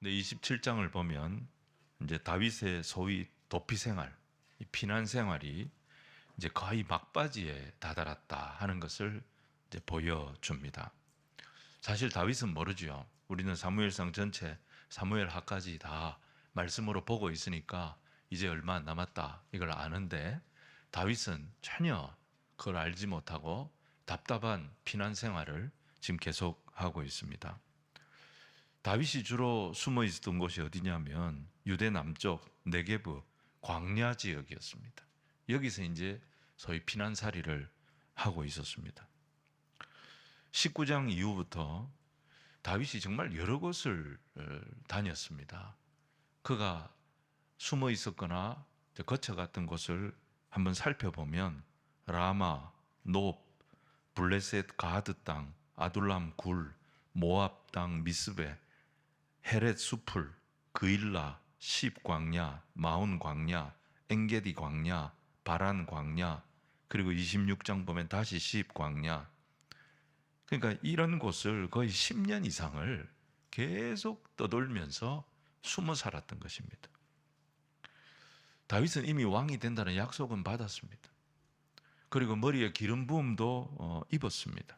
네, 27장을 보면 이제 다윗의 소위 도피 생활, 이 피난 생활이 이제 거의 막바지에 다다랐다 하는 것을 이제 보여줍니다. 사실 다윗은 모르죠. 우리는 사무엘상 전체, 사무엘하까지 다 말씀으로 보고 있으니까 이제 얼마 안 남았다 이걸 아는데, 다윗은 전혀 그걸 알지 못하고 답답한 피난 생활을 지금 계속하고 있습니다. 다윗이 주로 숨어 있었던 곳이 어디냐면 유대 남쪽 네게브 광야 지역이었습니다. 여기서 이제 소위 피난살이를 하고 있었습니다. 19장 이후부터 다윗이 정말 여러 곳을 다녔습니다. 그가 숨어 있었거나 거쳐갔던 곳을 한번 살펴보면 라마, 높, 블레셋 가드 땅, 아둘람 굴, 모압 땅 미스베, 헤렛 수풀, 그일라, 십 광야, 마온 광야, 엔게디 광야, 바란 광야, 그리고 26장 보면 다시 십 광야. 그러니까 이런 곳을 거의 10년 이상을 계속 떠돌면서 숨어 살았던 것입니다. 다윗은 이미 왕이 된다는 약속은 받았습니다. 그리고 머리에 기름 부음도 입었습니다.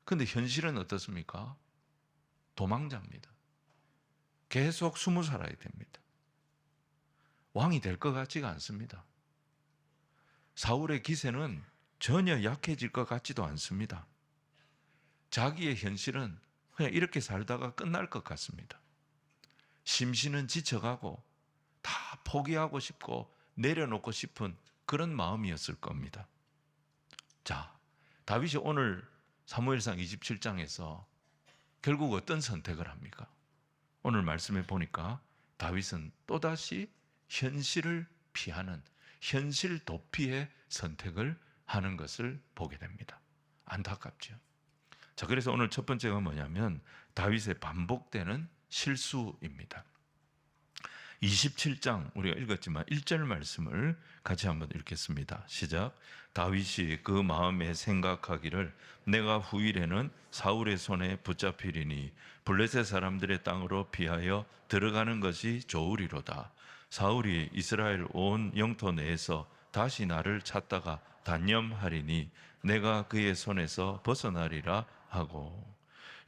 그런데 현실은 어떻습니까? 도망자입니다. 계속 숨어 살아야 됩니다. 왕이 될 것 같지가 않습니다. 사울의 기세는 전혀 약해질 것 같지도 않습니다. 자기의 현실은 그냥 이렇게 살다가 끝날 것 같습니다. 심신은 지쳐가고 다 포기하고 싶고 내려놓고 싶은 그런 마음이었을 겁니다. 자, 다윗이 오늘 사무엘상 27장에서 결국 어떤 선택을 합니까? 오늘 말씀에 보니까 다윗은 또다시 현실을 피하는 현실 도피의 선택을 하는 것을 보게 됩니다. 안타깝죠. 자, 그래서 오늘 첫 번째가 뭐냐면 다윗의 반복되는 실수입니다. 27장 우리가 읽었지만 1절 말씀을 같이 한번 읽겠습니다. 시작. 다윗이 그 마음에 생각하기를 내가 후일에는 사울의 손에 붙잡히리니 블레셋 사람들의 땅으로 피하여 들어가는 것이 좋으리로다. 사울이 이스라엘 온 영토 내에서 다시 나를 찾다가 단념하리니 내가 그의 손에서 벗어나리라 하고.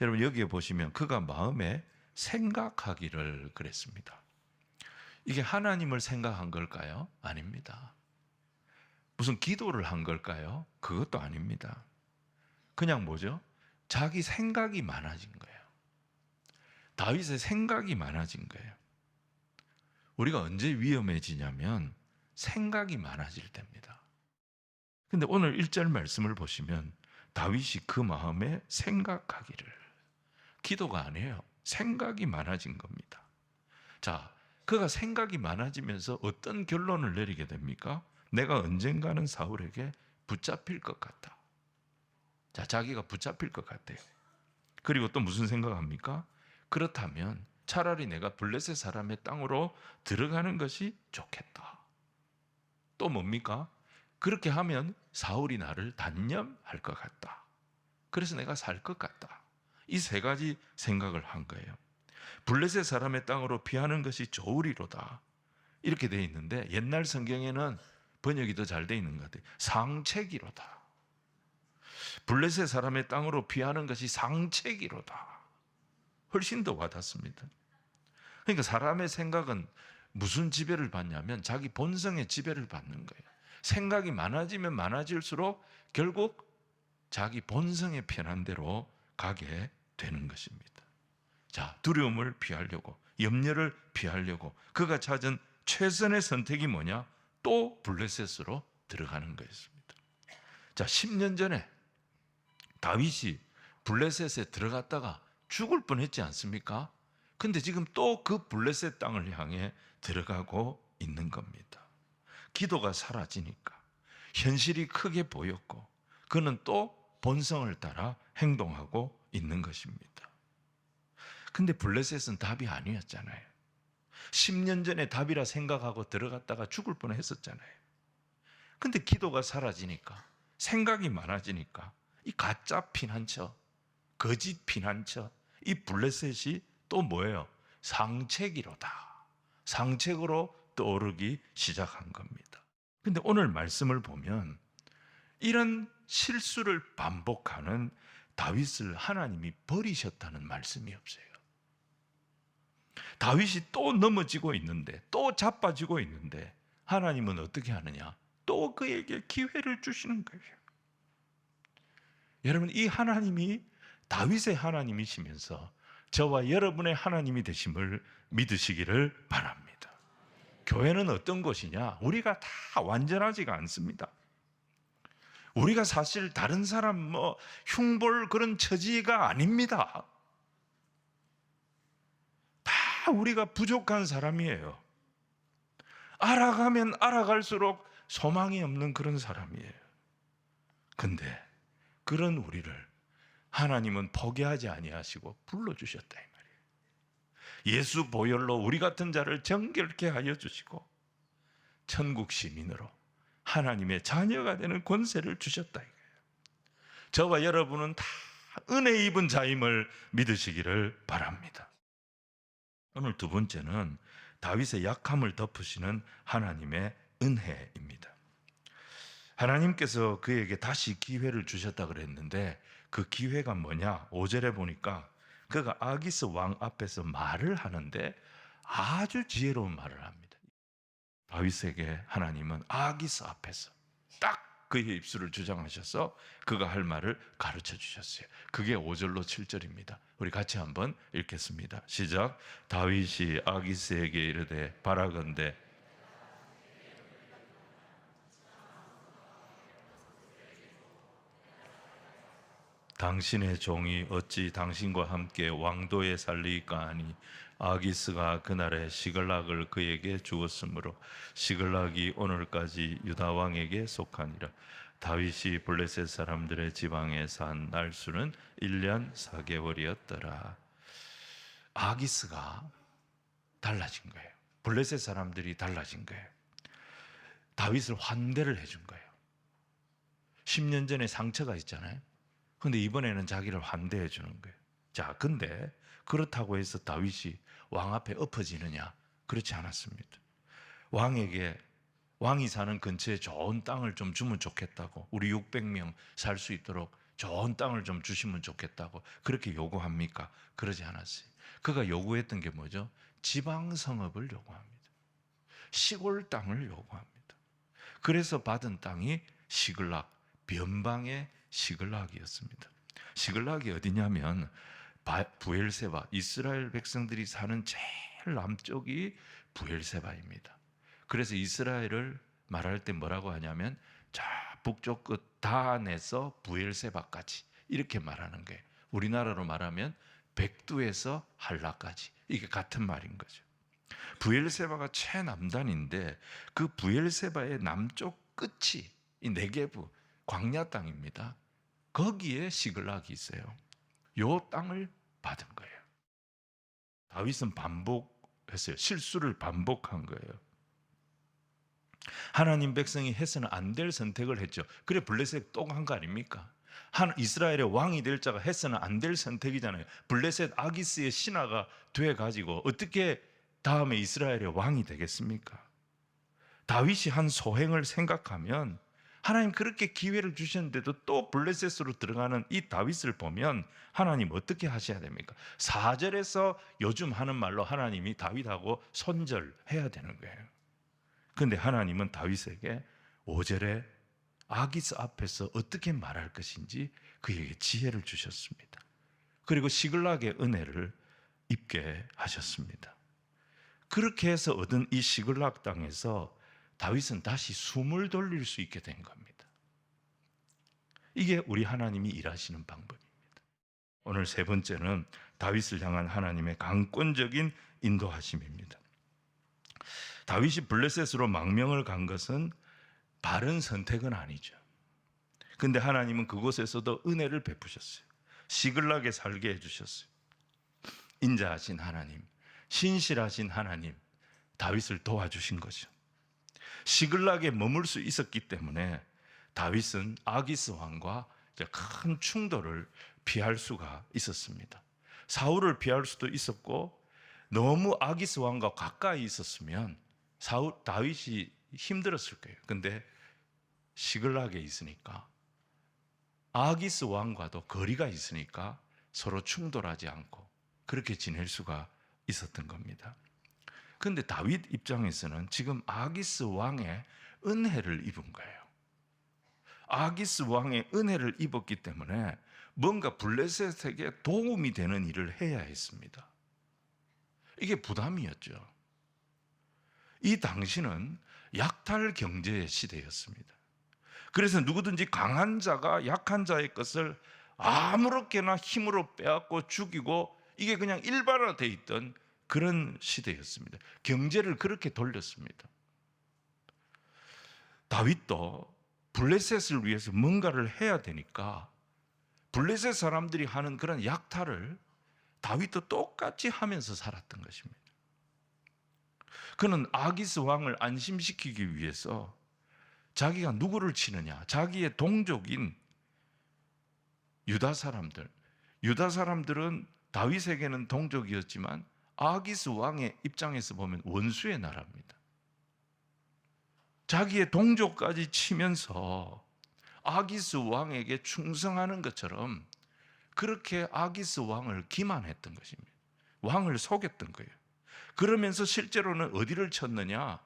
여러분 여기에 보시면 그가 마음에 생각하기를 그랬습니다. 이게 하나님을 생각한 걸까요? 아닙니다. 무슨 기도를 한 걸까요? 그것도 아닙니다. 그냥 뭐죠? 자기 생각이 많아진 거예요. 다윗의 생각이 많아진 거예요. 우리가 언제 위험해지냐면 생각이 많아질 때입니다. 근데 오늘 1절 말씀을 보시면 다윗이 그 마음에 생각하기를, 기도가 아니에요. 생각이 많아진 겁니다. 자, 그가 생각이 많아지면서 어떤 결론을 내리게 됩니까? 내가 언젠가는 사울에게 붙잡힐 것 같다. 자, 자기가 붙잡힐 것 같아요. 그리고 또 무슨 생각합니까? 그렇다면 차라리 내가 블레셋 사람의 땅으로 들어가는 것이 좋겠다. 또 뭡니까? 그렇게 하면 사울이 나를 단념할 것 같다. 그래서 내가 살 것 같다. 이 세 가지 생각을 한 거예요. 블레셋 사람의 땅으로 피하는 것이 좋으리로다. 이렇게 되어 있는데 옛날 성경에는 번역이 더 잘 되어 있는 것 같아요. 상책이로다. 블레셋 사람의 땅으로 피하는 것이 상책이로다. 훨씬 더 와닿습니다. 그러니까 사람의 생각은 무슨 지배를 받냐면 자기 본성의 지배를 받는 거예요. 생각이 많아지면 많아질수록 결국 자기 본성에 편한 대로 가게 되는 것입니다. 자, 두려움을 피하려고, 염려를 피하려고 그가 찾은 최선의 선택이 뭐냐? 또 블레셋으로 들어가는 거였습니다. 자, 10년 전에 다윗이 블레셋에 들어갔다가 죽을 뻔했지 않습니까? 근데 지금 또 그 블레셋 땅을 향해 들어가고 있는 겁니다. 기도가 사라지니까 현실이 크게 보였고 그는 또 본성을 따라 행동하고 있는 것입니다. 근데 블레셋은 답이 아니었잖아요. 10년 전에 답이라 생각하고 들어갔다가 죽을 뻔했었잖아요. 근데 기도가 사라지니까, 생각이 많아지니까 이 가짜 피난처, 거짓 피난처, 이 블레셋이 또 뭐예요? 상책이로다. 상책으로 떠오르기 시작한 겁니다. 근데 오늘 말씀을 보면 이런 실수를 반복하는 다윗을 하나님이 버리셨다는 말씀이 없어요. 다윗이 또 넘어지고 있는데, 또 자빠지고 있는데 하나님은 어떻게 하느냐? 또 그에게 기회를 주시는 거예요. 여러분, 이 하나님이 다윗의 하나님이시면서 저와 여러분의 하나님이 되심을 믿으시기를 바랍니다. 교회는 어떤 곳이냐? 우리가 다 완전하지가 않습니다. 우리가 사실 다른 사람 흉볼 그런 처지가 아닙니다. 다 우리가 부족한 사람이에요. 알아가면 알아갈수록 소망이 없는 그런 사람이에요. 근데 그런 우리를 하나님은 포기하지 아니하시고 불러주셨다 이 말이에요. 예수 보혈로 우리 같은 자를 정결케 하여 주시고 천국 시민으로 하나님의 자녀가 되는 권세를 주셨다 이거예요. 저와 여러분은 다 은혜 입은 자임을 믿으시기를 바랍니다. 오늘 두 번째는 다윗의 약함을 덮으시는 하나님의 은혜입니다. 하나님께서 그에게 다시 기회를 주셨다 그랬는데 그 기회가 뭐냐? 5절에 보니까 그가 아기스 왕 앞에서 말을 하는데 아주 지혜로운 말을 합니다. 다윗에게 하나님은 아기스 앞에서 딱 그의 입술을 주장하셔서 그가 할 말을 가르쳐 주셨어요. 그게 5절로 7절입니다. 우리 같이 한번 읽겠습니다. 시작. 다윗이 아기스에게 이르되 바라건대 당신의 종이 어찌 당신과 함께 왕도에 살리까 하니 아기스가 그날에 시글락을 그에게 주었으므로 시글락이 오늘까지 유다 왕에게 속하니라. 다윗이 블레셋 사람들의 지방에 산 날수는 1년 4개월이었더라. 아기스가 달라진 거예요. 블레셋 사람들이 달라진 거예요. 다윗을 환대를 해준 거예요. 10년 전에 상처가 있잖아요. 근데 이번에는 자기를 환대해 주는 거예요. 자, 근데 그렇다고 해서 다윗이 왕 앞에 엎어지느냐? 그렇지 않았습니다. 왕이 사는 근처에 좋은 땅을 좀 주면 좋겠다고, 우리 600명 살 수 있도록 좋은 땅을 좀 주시면 좋겠다고 그렇게 요구합니까? 그러지 않았어요. 그가 요구했던 게 뭐죠? 지방 성읍을 요구합니다. 시골 땅을 요구합니다. 그래서 받은 땅이 시글락, 변방의 시글락이었습니다. 시글락이 어디냐면 부엘세바, 이스라엘 백성들이 사는 제일 남쪽이 부엘세바입니다. 그래서 이스라엘을 말할 때 뭐라고 하냐면 저 북쪽 끝 단에서 부엘세바까지 이렇게 말하는 거예요. 우리나라로 말하면 백두에서 한라까지, 이게 같은 말인 거죠. 부엘세바가 최남단인데 그 부엘세바의 남쪽 끝이 이 네게부 광야 땅입니다. 거기에 시글락이 있어요. 요 땅을 받은 거예요. 다윗은 반복했어요. 실수를 반복한 거예요. 하나님 백성이 해서는 안 될 선택을 했죠. 그래 블레셋 또 한 거 아닙니까? 이스라엘의 왕이 될 자가 해서는 안 될 선택이잖아요. 블레셋 아기스의 신하가 돼가지고 어떻게 다음에 이스라엘의 왕이 되겠습니까? 다윗이 한 소행을 생각하면 하나님 그렇게 기회를 주셨는데도 또 블레셋으로 들어가는 이 다윗을 보면 하나님 어떻게 하셔야 됩니까? 4절에서 요즘 하는 말로 하나님이 다윗하고 손절해야 되는 거예요. 그런데 하나님은 다윗에게 5절에 아기스 앞에서 어떻게 말할 것인지 그에게 지혜를 주셨습니다. 그리고 시글락의 은혜를 입게 하셨습니다. 그렇게 해서 얻은 이 시글락 땅에서 다윗은 다시 숨을 돌릴 수 있게 된 겁니다. 이게 우리 하나님이 일하시는 방법입니다. 오늘 세 번째는 다윗을 향한 하나님의 강권적인 인도하심입니다. 다윗이 블레셋으로 망명을 간 것은 바른 선택은 아니죠. 근데 하나님은 그곳에서도 은혜를 베푸셨어요. 시글락에 살게 해주셨어요. 인자하신 하나님, 신실하신 하나님, 다윗을 도와주신 거죠. 시글락에 머물 수 있었기 때문에 다윗은 아기스 왕과 큰 충돌을 피할 수가 있었습니다. 사울을 피할 수도 있었고 너무 아기스 왕과 가까이 있었으면 다윗이 힘들었을 거예요. 근데 시글락에 있으니까, 아기스 왕과도 거리가 있으니까 서로 충돌하지 않고 그렇게 지낼 수가 있었던 겁니다. 그런데 다윗 입장에서는 지금 아기스 왕의 은혜를 입은 거예요. 아기스 왕의 은혜를 입었기 때문에 뭔가 블레셋에게 도움이 되는 일을 해야 했습니다. 이게 부담이었죠. 이 당시는 약탈 경제의 시대였습니다. 그래서 누구든지 강한 자가 약한 자의 것을 아무렇게나 힘으로 빼앗고 죽이고, 이게 그냥 일반화되어 있던 그런 시대였습니다. 경제를 그렇게 돌렸습니다. 다윗도 블레셋을 위해서 뭔가를 해야 되니까 블레셋 사람들이 하는 그런 약탈을 다윗도 똑같이 하면서 살았던 것입니다. 그는 아기스 왕을 안심시키기 위해서 자기가 누구를 치느냐, 자기의 동족인 유다 사람들은 다윗에게는 동족이었지만 아기스 왕의 입장에서 보면 원수의 나라입니다. 자기의 동족까지 치면서 아기스 왕에게 충성하는 것처럼 그렇게 아기스 왕을 기만했던 것입니다. 왕을 속였던 거예요. 그러면서 실제로는 어디를 쳤느냐?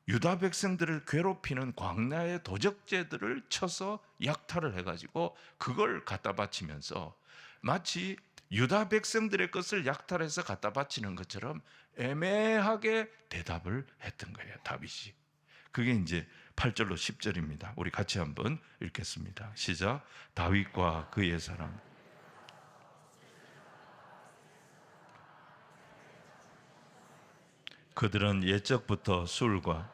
유다 백성들을 괴롭히는 광야의 도적제들을 쳐서 약탈을 해가지고 그걸 갖다 바치면서 마치 유다 백성들의 것을 약탈해서 갖다 바치는 것처럼 애매하게 대답을 했던 거예요, 다윗이. 그게 이제 8절로 10절입니다. 우리 같이 한번 읽겠습니다. 시작. 다윗과 그의 사람. 그들은 옛적부터 술과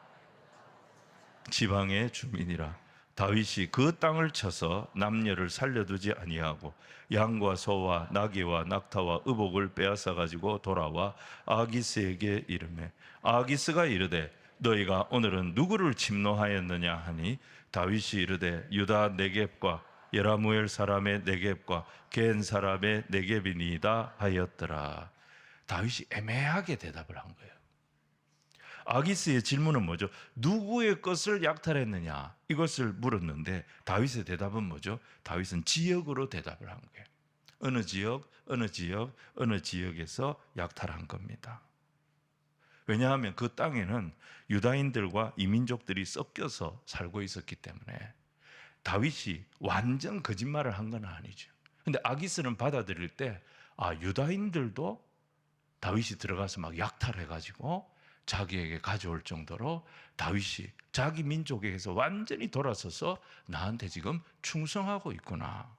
지방의 주민이라. 다윗이 그 땅을 쳐서 남녀를 살려두지 아니하고 양과 소와 나귀와 낙타와 의복을 빼앗아 가지고 돌아와 아기스에게 이르매, 아기스가 이르되 너희가 오늘은 누구를 침노하였느냐 하니, 다윗이 이르되 유다 네겝과 여라무엘 사람의 네겝과 겐 사람의 네겝이니이다 하였더라. 다윗이 애매하게 대답을 한 거예요. 아기스의 질문은 뭐죠? 누구의 것을 약탈했느냐, 이것을 물었는데 다윗의 대답은 뭐죠? 다윗은 지역으로 대답을 한 거예요. 어느 지역, 어느 지역, 어느 지역에서 약탈한 겁니다. 왜냐하면 그 땅에는 유다인들과 이민족들이 섞여서 살고 있었기 때문에 다윗이 완전 거짓말을 한 건 아니죠. 근데 아기스는 받아들일 때, 유다인들도 다윗이 들어가서 막 약탈해가지고 자기에게 가져올 정도로 다윗이 자기 민족에게서 완전히 돌아서서 나한테 지금 충성하고 있구나,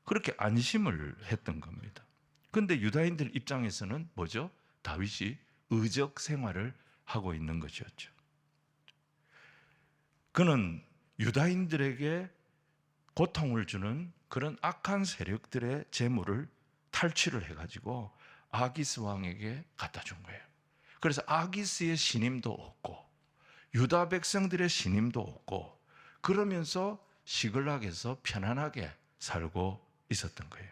그렇게 안심을 했던 겁니다. 그런데 유다인들 입장에서는 뭐죠? 다윗이 의적 생활을 하고 있는 것이었죠. 그는 유다인들에게 고통을 주는 그런 악한 세력들의 재물을 탈취를 해가지고 아기스 왕에게 갖다 준 거예요. 그래서 아기스의 신임도 얻고 유다 백성들의 신임도 얻고, 그러면서 시글락에서 편안하게 살고 있었던 거예요.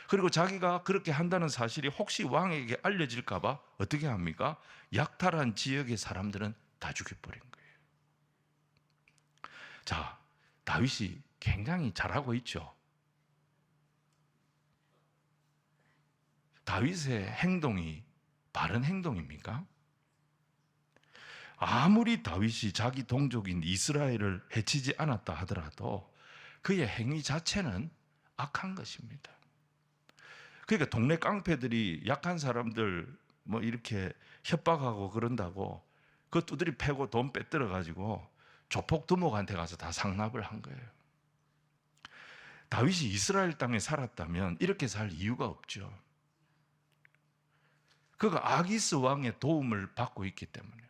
그리고 자기가 그렇게 한다는 사실이 혹시 왕에게 알려질까 봐 어떻게 합니까? 약탈한 지역의 사람들은 다 죽여버린 거예요. 자, 다윗이 굉장히 잘하고 있죠. 다윗의 행동이 바른 행동입니까? 아무리 다윗이 자기 동족인 이스라엘을 해치지 않았다 하더라도 그의 행위 자체는 악한 것입니다. 그러니까 동네 깡패들이 약한 사람들 뭐 이렇게 협박하고 그런다고 그 두드리 패고 돈 빼들어 가지고 조폭 두목한테 가서 다 상납을 한 거예요. 다윗이 이스라엘 땅에 살았다면 이렇게 살 이유가 없죠. 그가 아기스 왕의 도움을 받고 있기 때문에,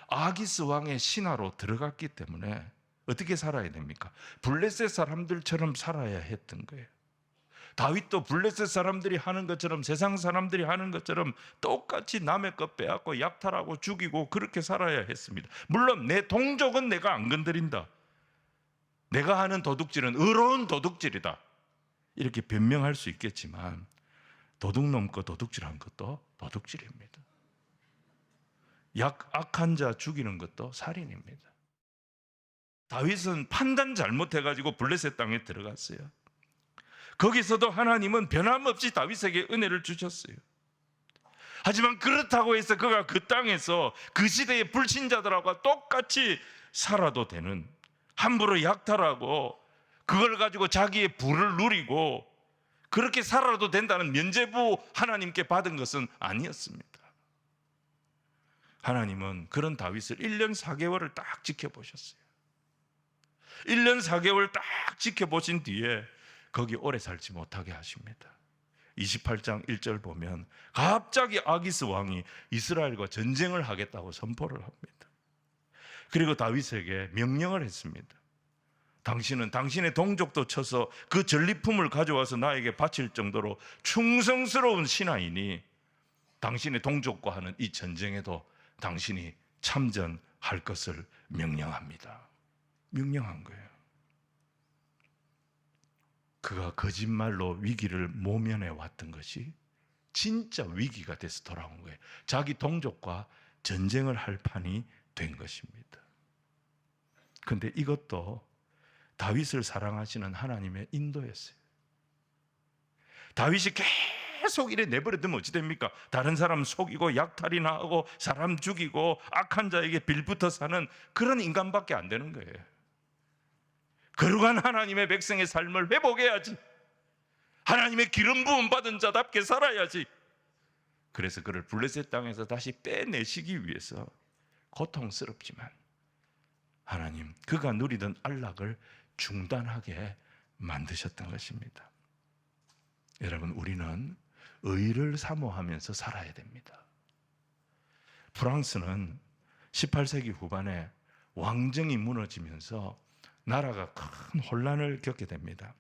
아기스 왕의 신하로 들어갔기 때문에 어떻게 살아야 됩니까? 블레셋 사람들처럼 살아야 했던 거예요. 다윗도 블레셋 사람들이 하는 것처럼, 세상 사람들이 하는 것처럼 똑같이 남의 것 빼앗고 약탈하고 죽이고 그렇게 살아야 했습니다. 물론 내 동족은 내가 안 건드린다, 내가 하는 도둑질은 의로운 도둑질이다, 이렇게 변명할 수 있겠지만 도둑놈 거 도둑질한 것도 도둑질입니다. 악한 자 죽이는 것도 살인입니다. 다윗은 판단 잘못해가지고 블레셋 땅에 들어갔어요. 거기서도 하나님은 변함없이 다윗에게 은혜를 주셨어요. 하지만 그렇다고 해서 그가 그 땅에서 그 시대의 불신자들하고 똑같이 살아도 되는, 함부로 약탈하고 그걸 가지고 자기의 부를 누리고 그렇게 살아도 된다는 면죄부 하나님께 받은 것은 아니었습니다. 하나님은 그런 다윗을 1년 4개월을 딱 지켜보셨어요. 1년 4개월 딱 지켜보신 뒤에 거기 오래 살지 못하게 하십니다. 28장 1절 보면 갑자기 아기스 왕이 이스라엘과 전쟁을 하겠다고 선포를 합니다. 그리고 다윗에게 명령을 했습니다. 당신은 당신의 동족도 쳐서 그 전리품을 가져와서 나에게 바칠 정도로 충성스러운 신하이니 당신의 동족과 하는 이 전쟁에도 당신이 참전할 것을 명령합니다. 명령한 거예요. 그가 거짓말로 위기를 모면해 왔던 것이 진짜 위기가 돼서 돌아온 거예요. 자기 동족과 전쟁을 할 판이 된 것입니다. 그런데 이것도 다윗을 사랑하시는 하나님의 인도였어요. 다윗이 계속 이래 내버려두면 어찌 됩니까? 다른 사람 속이고 약탈이나 하고 사람 죽이고 악한 자에게 빌붙어 사는 그런 인간밖에 안 되는 거예요. 거룩한 하나님의 백성의 삶을 회복해야지. 하나님의 기름 부음 받은 자답게 살아야지. 그래서 그를 블레셋 땅에서 다시 빼내시기 위해서 고통스럽지만 하나님, 그가 누리던 안락을 중단하게 만드셨던 것입니다. 여러분, 우리는 의를 사모하면서 살아야 됩니다. 프랑스는 18세기 후반에 왕정이 무너지면서 나라가 큰 혼란을 겪게 됩니다.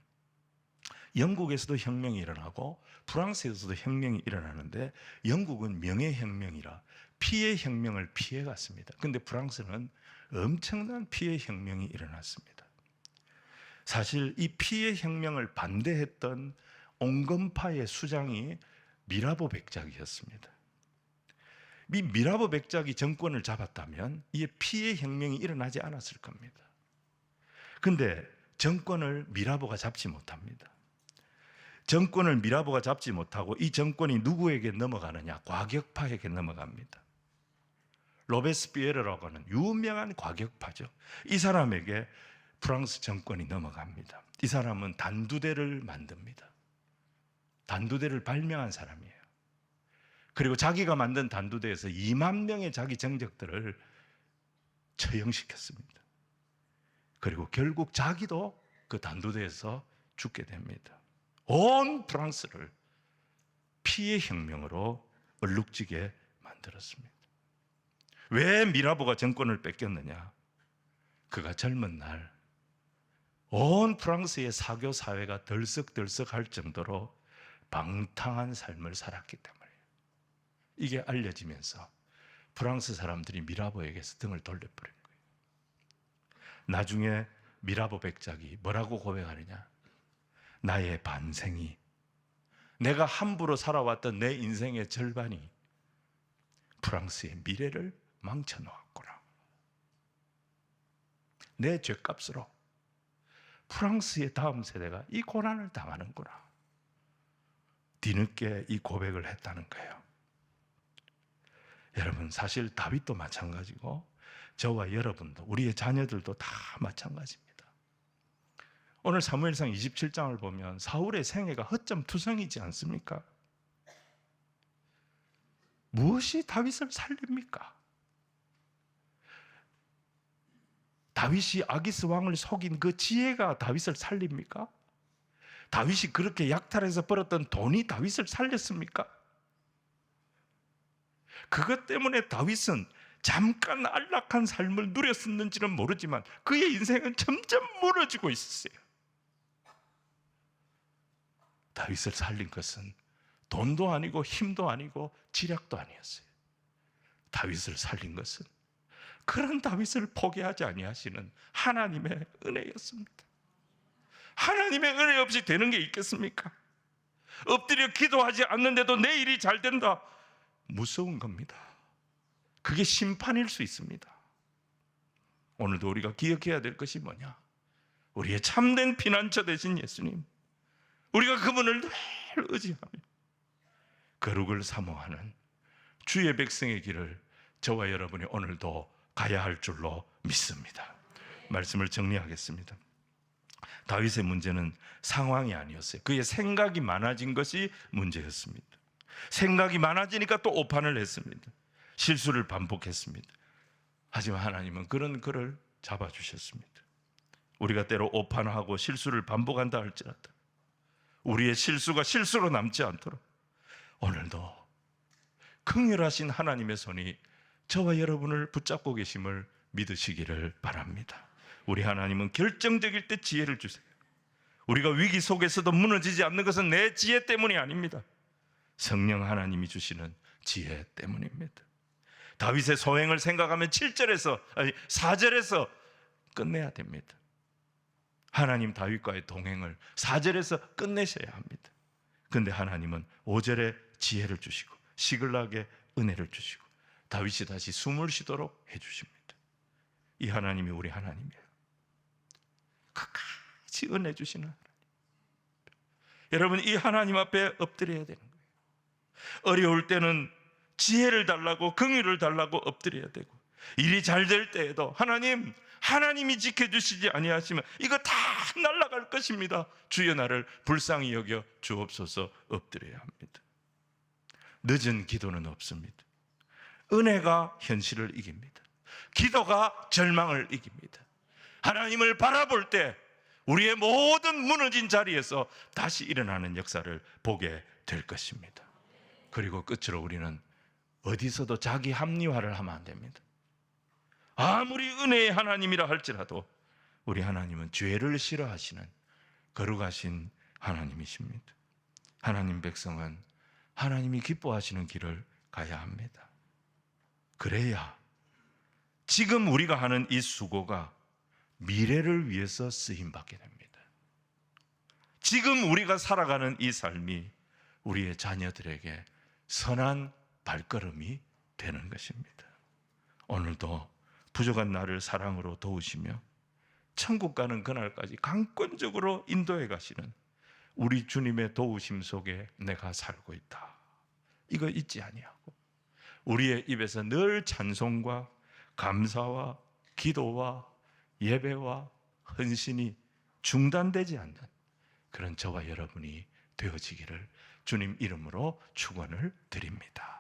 영국에서도 혁명이 일어나고 프랑스에서도 혁명이 일어나는데 영국은 명예혁명이라 피해 혁명을 피해갔습니다. 그런데 프랑스는 엄청난 피해 혁명이 일어났습니다. 사실 이 피해 혁명을 반대했던 온건파의 수장이 미라보 백작이었습니다. 이 미라보 백작이 정권을 잡았다면 이 피해 혁명이 일어나지 않았을 겁니다. 그런데 정권을 미라보가 잡지 못합니다. 정권을 미라보가 잡지 못하고 이 정권이 누구에게 넘어가느냐? 과격파에게 넘어갑니다. 로베스피에르라고 하는 유명한 과격파죠. 이 사람에게 프랑스 정권이 넘어갑니다. 이 사람은 단두대를 만듭니다. 단두대를 발명한 사람이에요. 그리고 자기가 만든 단두대에서 2만 명의 자기 정적들을 처형시켰습니다. 그리고 결국 자기도 그 단두대에서 죽게 됩니다. 온 프랑스를 피해 혁명으로 얼룩지게 만들었습니다. 왜 미라보가 정권을 뺏겼느냐? 그가 젊은 날 온 프랑스의 사교 사회가 덜썩덜썩할 정도로 방탕한 삶을 살았기 때문이에요. 이게 알려지면서 프랑스 사람들이 미라보에게서 등을 돌려버린 거예요. 나중에 미라보 백작이 뭐라고 고백하느냐? 나의 반생이, 내가 함부로 살아왔던 내 인생의 절반이 프랑스의 미래를 망쳐놓았구나. 내 죄값으로 프랑스의 다음 세대가 이 고난을 당하는구나. 뒤늦게 이 고백을 했다는 거예요. 여러분, 사실 다윗도 마찬가지고 저와 여러분도, 우리의 자녀들도 다 마찬가지입니다. 오늘 사무엘상 27장을 보면 사울의 생애가 허점투성이지 않습니까? 무엇이 다윗을 살립니까? 다윗이 아기스 왕을 속인 그 지혜가 다윗을 살립니까? 다윗이 그렇게 약탈해서 벌었던 돈이 다윗을 살렸습니까? 그것 때문에 다윗은 잠깐 안락한 삶을 누렸었는지는 모르지만 그의 인생은 점점 무너지고 있었어요. 다윗을 살린 것은 돈도 아니고 힘도 아니고 지략도 아니었어요. 다윗을 살린 것은 그런 다윗을 포기하지 아니하시는 하나님의 은혜였습니다. 하나님의 은혜 없이 되는 게 있겠습니까? 엎드려 기도하지 않는데도 내 일이 잘 된다. 무서운 겁니다. 그게 심판일 수 있습니다. 오늘도 우리가 기억해야 될 것이 뭐냐? 우리의 참된 피난처 되신 예수님, 우리가 그분을 늘 의지하며 거룩을 사모하는 주의 백성의 길을 저와 여러분이 오늘도 가야 할 줄로 믿습니다. 말씀을 정리하겠습니다. 다윗의 문제는 상황이 아니었어요. 그의 생각이 많아진 것이 문제였습니다. 생각이 많아지니까 또 오판을 했습니다. 실수를 반복했습니다. 하지만 하나님은 그런 그를 잡아주셨습니다. 우리가 때로 오판하고 실수를 반복한다 할지라도 우리의 실수가 실수로 남지 않도록 오늘도 긍휼하신 하나님의 손이 저와 여러분을 붙잡고 계심을 믿으시기를 바랍니다. 우리 하나님은 결정적일 때 지혜를 주세요. 우리가 위기 속에서도 무너지지 않는 것은 내 지혜 때문이 아닙니다. 성령 하나님이 주시는 지혜 때문입니다. 다윗의 소행을 생각하면 4절에서 끝내야 됩니다. 하나님 다윗과의 동행을 4절에서 끝내셔야 합니다. 그런데 하나님은 5절에 지혜를 주시고 시글락에 은혜를 주시고 다윗이 다시 숨을 쉬도록 해주십니다. 이 하나님이 우리 하나님이에요. 끝까지 은혜 주시는 하나님. 여러분, 이 하나님 앞에 엎드려야 되는 거예요. 어려울 때는 지혜를 달라고, 긍휼을 달라고 엎드려야 되고, 일이 잘 될 때에도 하나님이 지켜주시지 아니하시면 이거 다 날아갈 것입니다. 주여 나를 불쌍히 여겨 주옵소서 엎드려야 합니다. 늦은 기도는 없습니다. 은혜가 현실을 이깁니다. 기도가 절망을 이깁니다. 하나님을 바라볼 때 우리의 모든 무너진 자리에서 다시 일어나는 역사를 보게 될 것입니다. 그리고 끝으로 우리는 어디서도 자기 합리화를 하면 안 됩니다. 아무리 은혜의 하나님이라 할지라도 우리 하나님은 죄를 싫어하시는 거룩하신 하나님이십니다. 하나님 백성은 하나님이 기뻐하시는 길을 가야 합니다. 그래야 지금 우리가 하는 이 수고가 미래를 위해서 쓰임받게 됩니다. 지금 우리가 살아가는 이 삶이 우리의 자녀들에게 선한 발걸음이 되는 것입니다. 오늘도 부족한 나를 사랑으로 도우시며 천국 가는 그날까지 강권적으로 인도해 가시는 우리 주님의 도우심 속에 내가 살고 있다. 이거 잊지 아니하고 우리의 입에서 늘 찬송과 감사와 기도와 예배와 헌신이 중단되지 않는 그런 저와 여러분이 되어지기를 주님 이름으로 축원을 드립니다.